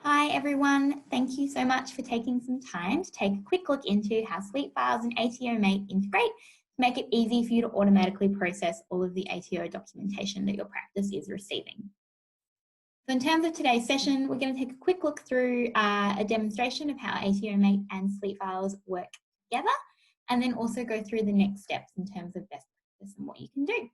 Hi everyone, thank you so much for taking some time to take a quick look into how SuiteFiles and ATOmate integrate to make it easy for you to automatically process all of the ATO documentation that your practice is receiving. So in terms of today's session, we're going to take a quick look through a demonstration of how ATOmate and SuiteFiles work together, and then also go through the next steps in terms of best practice and what you can do.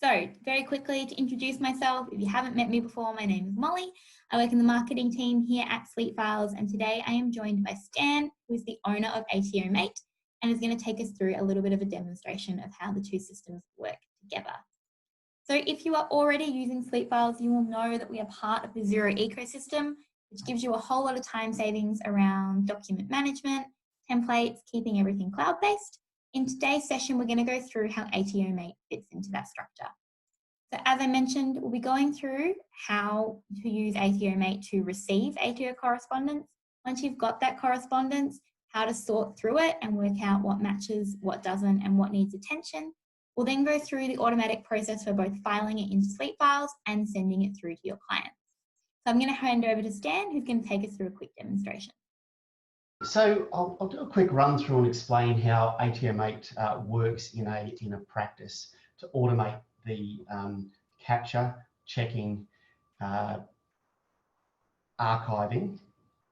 So very quickly, to introduce myself, if you haven't met me before, my name is Molly. I work in the marketing team here at SuiteFiles, and today I am joined by Stan, who is the owner of ATOmate, and is going to take us through a little bit of a demonstration of how the two systems work together. So if you are already using SuiteFiles, you will know that we are part of the Xero ecosystem, which gives you a whole lot of time savings around document management, templates, keeping everything cloud-based. In today's session, we're going to go through how ATOmate fits into that structure. So as I mentioned, we'll be going through how to use ATOmate to receive ATO correspondence. Once you've got that correspondence, how to sort through it and work out what matches, what doesn't, and what needs attention. We'll then go through the automatic process for both filing it into SuiteFiles and sending it through to your clients. So I'm going to hand over to Stan, who's going to take us through a quick demonstration. So I'll do a quick run through and explain how ATOmate works in a practice to automate the capture, checking, archiving,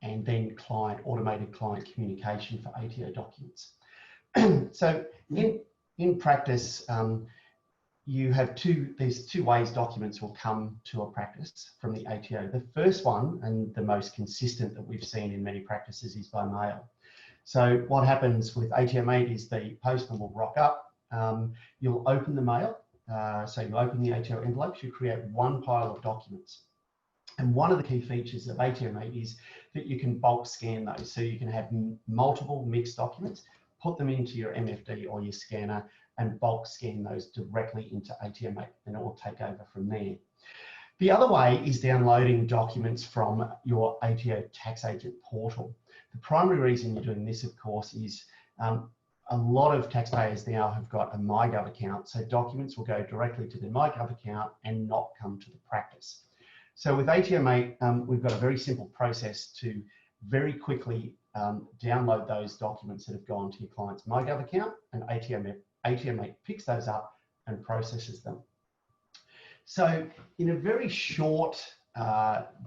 and then automated client communication for ATO documents. So in practice, there's two ways documents will come to a practice from the ATO. The first one, and the most consistent that we've seen in many practices, is by mail. So what happens with ATOmate is the postman will rock up, you'll open the mail, so you open the ATO envelopes, you create one pile of documents. And one of the key features of ATOmate is that you can bulk scan those. So you can have multiple mixed documents, put them into your MFD or your scanner, and bulk scan those directly into ATOmate, and it will take over from there. The other way is downloading documents from your ATO tax agent portal. The primary reason you're doing this, of course, is a lot of taxpayers now have got a MyGov account, so documents will go directly to the MyGov account and not come to the practice. So with ATOmate, we've got a very simple process to very quickly download those documents that have gone to your client's MyGov account, and ATOmate picks those up and processes them. So in a very short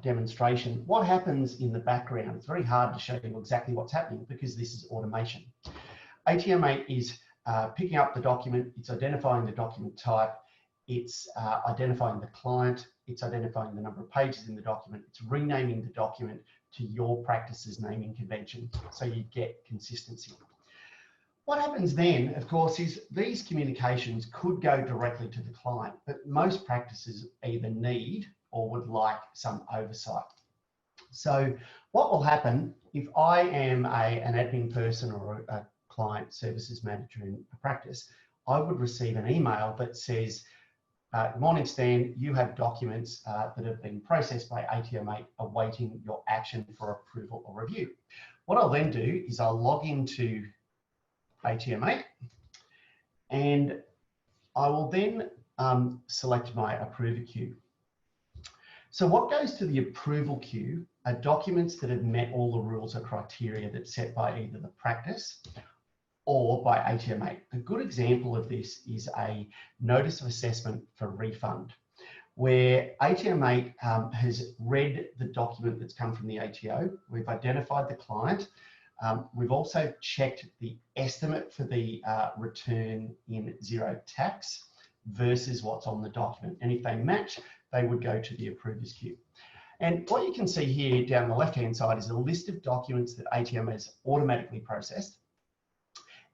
demonstration, what happens in the background, it's very hard to show you exactly what's happening because this is automation. ATOmate is picking up the document, it's identifying the document type, it's identifying the client, it's identifying the number of pages in the document, it's renaming the document to your practice's naming convention, so you get consistency. What happens then, of course, is these communications could go directly to the client, but most practices either need or would like some oversight. So what will happen if I am an admin person or a client services manager in a practice, I would receive an email that says, good morning, Stan, you have documents that have been processed by ATOmate awaiting your action for approval or review. What I'll then do is I'll log into ATOmate, and I will then select my approver queue. So what goes to the approval queue are documents that have met all the rules or criteria that's set by either the practice or by ATOmate. A good example of this is a notice of assessment for refund, where ATOmate has read the document that's come from the ATO. We've identified the client. We've also checked the estimate for the return in Xero tax versus what's on the document. And if they match, they would go to the approvers queue. And what you can see here down the left-hand side is a list of documents that ATOmate has automatically processed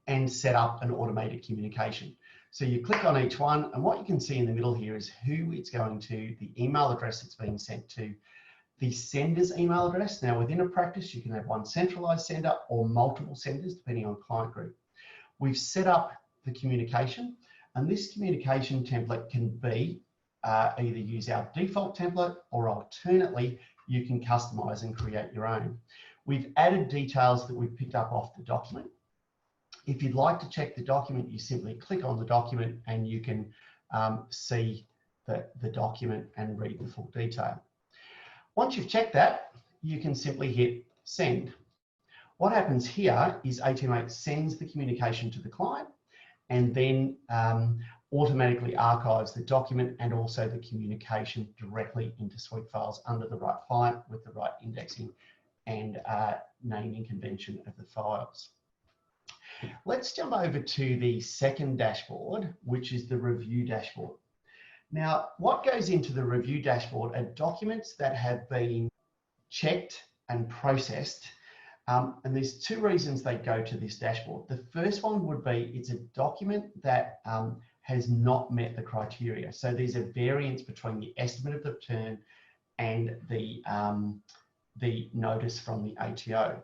and set up an automated communication. So you click on each one, and what you can see in the middle here is who it's going to, the email address it's being sent to, the sender's email address. Now within a practice, you can have one centralized sender or multiple senders depending on client group. We've set up the communication, and this communication template can be either use our default template, or alternately, you can customize and create your own. We've added details that we've picked up off the document. If you'd like to check the document, you simply click on the document and you can see the document and read the full detail. Once you've checked that, you can simply hit send. What happens here is ATOmate sends the communication to the client and then automatically archives the document and also the communication directly into SuiteFiles under the right client with the right indexing and naming convention of the files. Let's jump over to the second dashboard, which is the review dashboard. Now, what goes into the review dashboard are documents that have been checked and processed. And there's two reasons they go to this dashboard. The first one would be it's a document that has not met the criteria. So there's a variance between the estimate of the return and the notice from the ATO.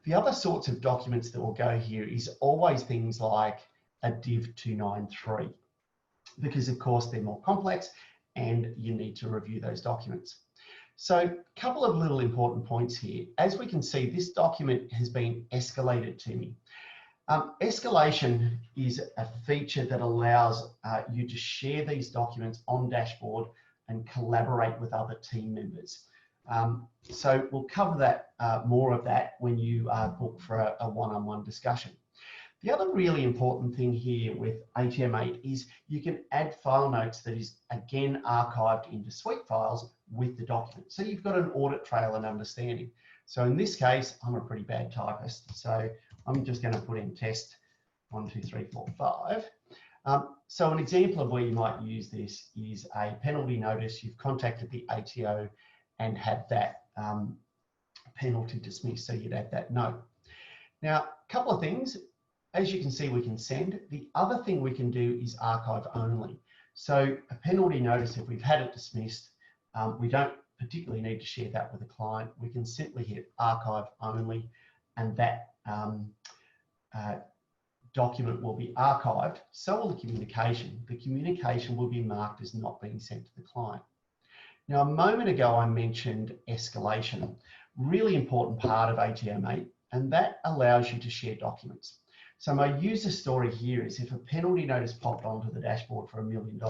The other sorts of documents that will go here is always things like a Div 293, because of course they're more complex and you need to review those documents. So a couple of little important points here. As we can see, this document has been escalated to me. Escalation is a feature that allows you to share these documents on dashboard and collaborate with other team members. So we'll cover that more of that when you book for a one-on-one discussion. The other really important thing here with ATOmate is you can add file notes that is again archived into SuiteFiles with the document. So you've got an audit trail and understanding. So in this case, I'm a pretty bad typist. So I'm just going to put in test 1, 2, 3, 4, 5. So an example of where you might use this is a penalty notice. You've contacted the ATO and had that penalty dismissed. So you'd add that note. Now, a couple of things. As you can see, we can send. The other thing we can do is archive only. So a penalty notice, if we've had it dismissed, we don't particularly need to share that with a client. We can simply hit archive only, and that document will be archived. So will the communication. The communication will be marked as not being sent to the client. Now, a moment ago, I mentioned escalation, really important part of ATOmate, and that allows you to share documents. So my user story here is if a penalty notice popped onto the dashboard for $1 million,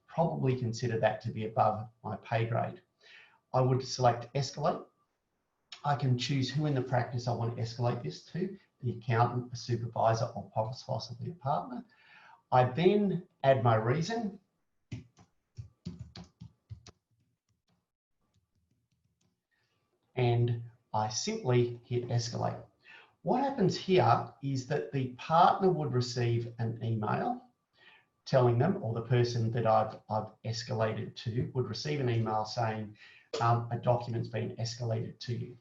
probably consider that to be above my pay grade. I would select escalate. I can choose who in the practice I want to escalate this to, the accountant, a supervisor, or possibly a partner. I then add my reason. And I simply hit escalate. What happens here is that the partner would receive an email telling them, or the person that I've escalated to would receive an email saying a document's been escalated to you.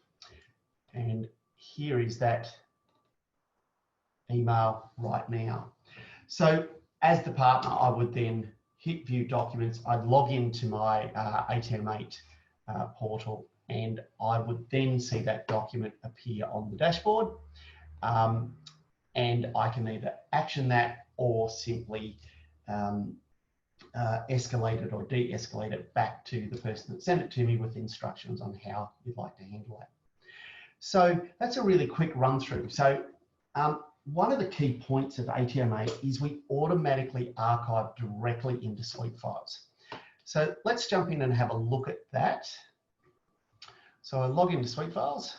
And here is that email right now. So as the partner, I would then hit view documents. I'd log into my ATOmate portal, and I would then see that document appear on the dashboard. And I can either action that or simply escalate it or de-escalate it back to the person that sent it to me with instructions on how you'd like to handle that. So that's a really quick run through. So one of the key points of ATOmate is we automatically archive directly into SuiteFiles. So let's jump in and have a look at that. So I log into SuiteFiles.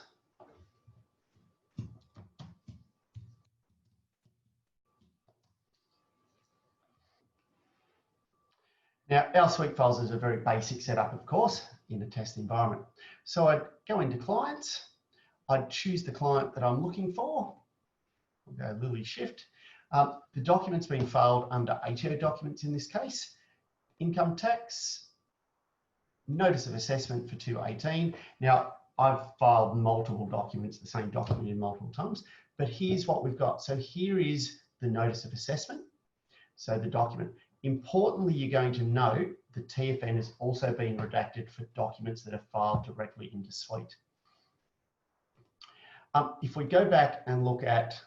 Now, our SuiteFiles is a very basic setup, of course, in a test environment. So I'd go into clients. I'd choose the client that I'm looking for. We'll go Lily Shift. The document's being filed under ATO documents in this case. Income tax, notice of assessment for 218. Now, I've filed multiple documents, the same document in multiple times, but here's what we've got. So here is the notice of assessment. So the document. Importantly, you're going to note the TFN has also been redacted for documents that are filed directly into Suite. If we go back and look at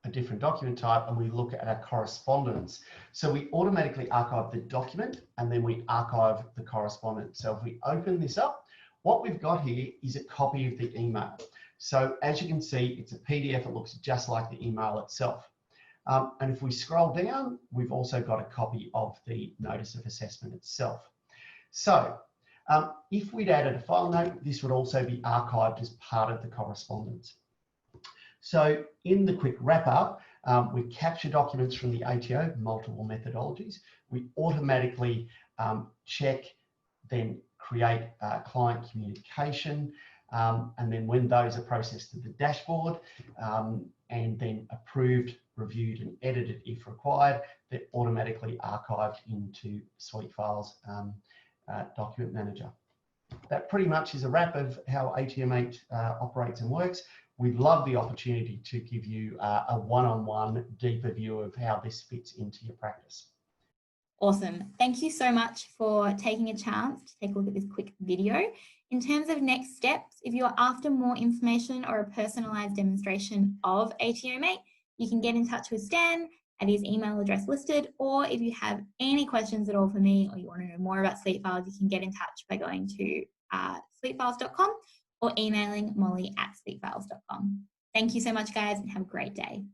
a different document type and we look at our correspondence, so we automatically archive the document and then we archive the correspondence. So if we open this up, what we've got here is a copy of the email. So as you can see, it's a PDF. It looks just like the email itself. And if we scroll down, we've also got a copy of the notice of assessment itself. So if we'd added a file note, this would also be archived as part of the correspondence. So in the quick wrap up, we capture documents from the ATO, multiple methodologies. We automatically check, then create client communication, and then when those are processed to the dashboard, and then approved, reviewed, and edited if required, they're automatically archived into SuiteFiles document manager. That pretty much is a wrap of how ATOmate operates and works. We'd love the opportunity to give you a one-on-one deeper view of how this fits into your practice. Awesome. Thank you so much for taking a chance to take a look at this quick video. In terms of next steps, if you're after more information or a personalized demonstration of ATOmate, you can get in touch with Stan at his email address listed, or if you have any questions at all for me or you want to know more about SuiteFiles, you can get in touch by going to suitefiles.com or emailing molly@suitefiles.com. Thank you so much, guys, and have a great day.